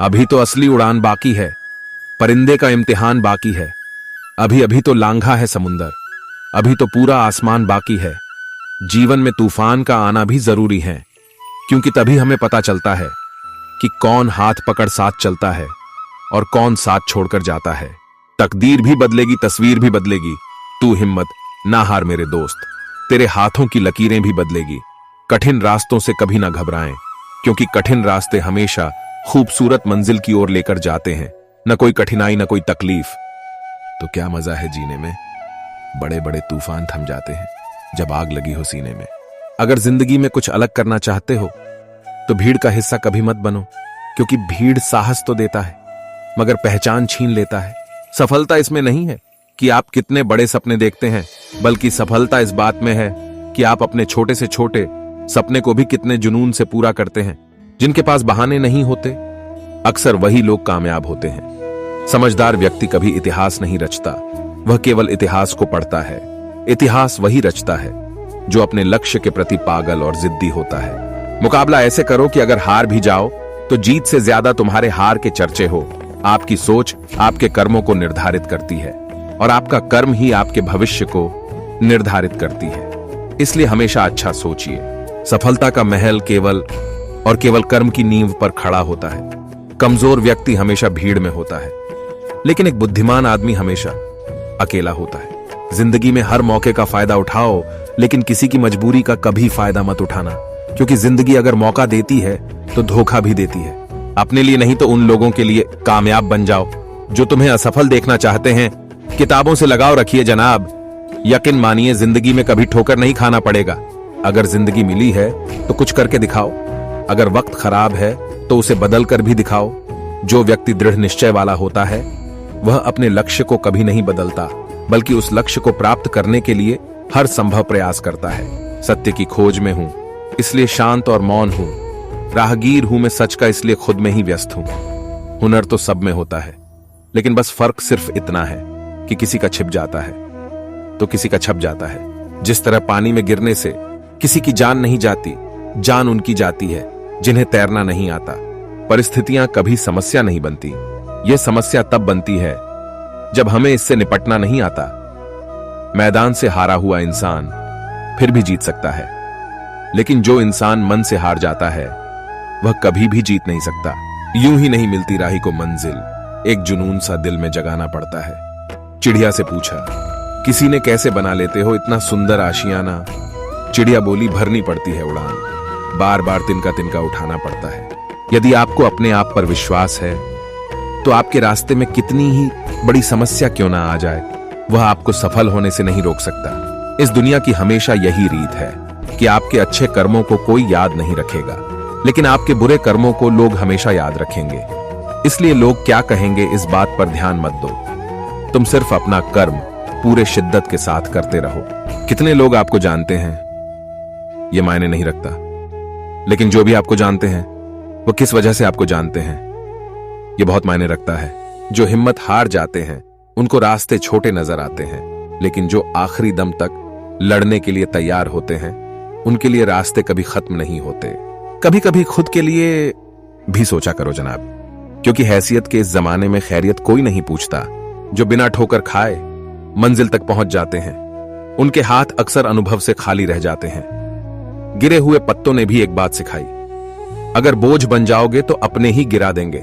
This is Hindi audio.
अभी तो असली उड़ान बाकी है, परिंदे का इम्तिहान बाकी है। अभी अभी तो लांघा है समुंदर, अभी तो पूरा आसमान बाकी है। जीवन में तूफान का आना भी जरूरी है, क्योंकि तभी हमें पता चलता है कि कौन हाथ पकड़ साथ चलता है और कौन साथ छोड़कर जाता है। तकदीर भी बदलेगी, तस्वीर भी बदलेगी, तू हिम्मत ना हार मेरे दोस्त। तेरे हाथों की लकीरें भी बदलेगी। कठिन रास्तों से कभी ना घबराएं, क्योंकि कठिन रास्ते हमेशा खूबसूरत मंजिल की ओर लेकर जाते हैं। न कोई कठिनाई, न कोई तकलीफ। तो क्या मजा है जीने में। बड़े बड़े तूफान थम जाते हैं जब आग लगी हो सीने में। अगर जिंदगी में कुछ अलग करना चाहते हो तो भीड़ का हिस्सा कभी मत बनो, क्योंकि भीड़ साहस तो देता है मगर पहचान छीन लेता है। सफलता इसमें नहीं है कि आप कितने बड़े सपने देखते हैं, बल्कि सफलता इस बात में है कि आप अपने छोटे से छोटे सपने को भी कितने जुनून से पूरा करते हैं। जिनके पास बहाने नहीं होते, अक्सर वही लोग कामयाब होते हैं। समझदार व्यक्ति कभी इतिहास नहीं रचता, वह केवल इतिहास को पढ़ता है। इतिहास वही रचता है जो अपने लक्ष्य के प्रति पागल और जिद्दी होता है। मुकाबला ऐसे करो कि अगर हार भी जाओ तो जीत से ज्यादा तुम्हारे हार के चर्चे हो। आपकी सोच आपके कर्मों को निर्धारित करती है और आपका कर्म ही आपके भविष्य को निर्धारित करती है। इसलिए हमेशा अच्छा सोचिए। सफलता का महल केवल कर्म की नींव पर खड़ा होता है। कमजोर व्यक्ति हमेशा भीड़ में होता है, लेकिन एक बुद्धिमान आदमी हमेशा अकेला होता है। जिंदगी में हर मौके का फायदा उठाओ, लेकिन किसी की मजबूरी का कभी फायदा मत उठाना, क्योंकि जिंदगी अगर मौका देती है तो धोखा भी देती है। अपने लिए नहीं तो उन लोगों के लिए कामयाब बन जाओ जो तुम्हें असफल देखना चाहते हैं। किताबों से लगाव रखिए जनाब। यकीन मानिए, जिंदगी में कभी ठोकर नहीं खाना पड़ेगा। अगर जिंदगी मिली है तो कुछ करके दिखाओ। अगर वक्त खराब है तो उसे बदल कर भी दिखाओ। जो व्यक्ति दृढ़ निश्चय वाला होता है वह अपने लक्ष्य को कभी नहीं बदलता, बल्कि उस लक्ष्य को प्राप्त करने के लिए हर संभव प्रयास करता है। सत्य की खोज में हूं, इसलिए शांत और मौन हूं। राहगीर हूं मैं सच का, इसलिए खुद में ही व्यस्त हूं। हुनर तो सब में होता है, लेकिन बस फर्क सिर्फ इतना है कि किसी का छिप जाता है तो किसी का छप जाता है। जिस तरह पानी में गिरने से किसी की जान नहीं जाती, जान उनकी जाती है जिन्हें तैरना नहीं आता। परिस्थितियां कभी समस्या नहीं बनती, यह समस्या तब बनती है जब हमें इससे निपटना नहीं आता। मैदान से हारा हुआ इंसान फिर भी जीत सकता है, लेकिन जो इंसान मन से हार जाता है वह कभी भी जीत नहीं सकता। यूं ही नहीं मिलती राही को मंजिल, एक जुनून सा दिल में जगाना पड़ता है। चिड़िया से पूछा, किसी ने कैसे बना लेते हो इतना सुंदर आशियाना? चिड़िया बोली, भरनी पड़ती है उड़ान, बार बार तिनका तिनका उठाना पड़ता है। यदि आपको अपने आप पर विश्वास है तो आपके रास्ते में कितनी ही बड़ी समस्या क्यों ना आ जाए, वह आपको सफल होने से नहीं रोक सकता। इस दुनिया की हमेशा यही रीत है कि आपके अच्छे कर्मों को कोई याद नहीं रखेगा, लेकिन आपके बुरे कर्मों को लोग हमेशा याद रखेंगे। इसलिए लोग क्या कहेंगे इस बात पर ध्यान मत दो। तुम सिर्फ अपना कर्म पूरे शिद्दत के साथ करते रहो। कितने लोग आपको जानते हैं ये मायने नहीं रखता, लेकिन जो भी आपको जानते हैं वो किस वजह से आपको जानते हैं ये बहुत मायने रखता है। जो हिम्मत हार जाते हैं उनको रास्ते छोटे नजर आते हैं, लेकिन जो आखिरी दम तक लड़ने के लिए तैयार होते हैं उनके लिए रास्ते कभी खत्म नहीं होते। कभी कभी खुद के लिए भी सोचा करो जनाब, क्योंकि हैसियत के इस जमाने में खैरियत कोई नहीं पूछता। जो बिना ठोकर खाए मंजिल तक पहुंच जाते हैं, उनके हाथ अक्सर अनुभव से खाली रह जाते हैं। गिरे हुए पत्तों ने भी एक बात सिखाई, अगर बोझ बन जाओगे तो अपने ही गिरा देंगे।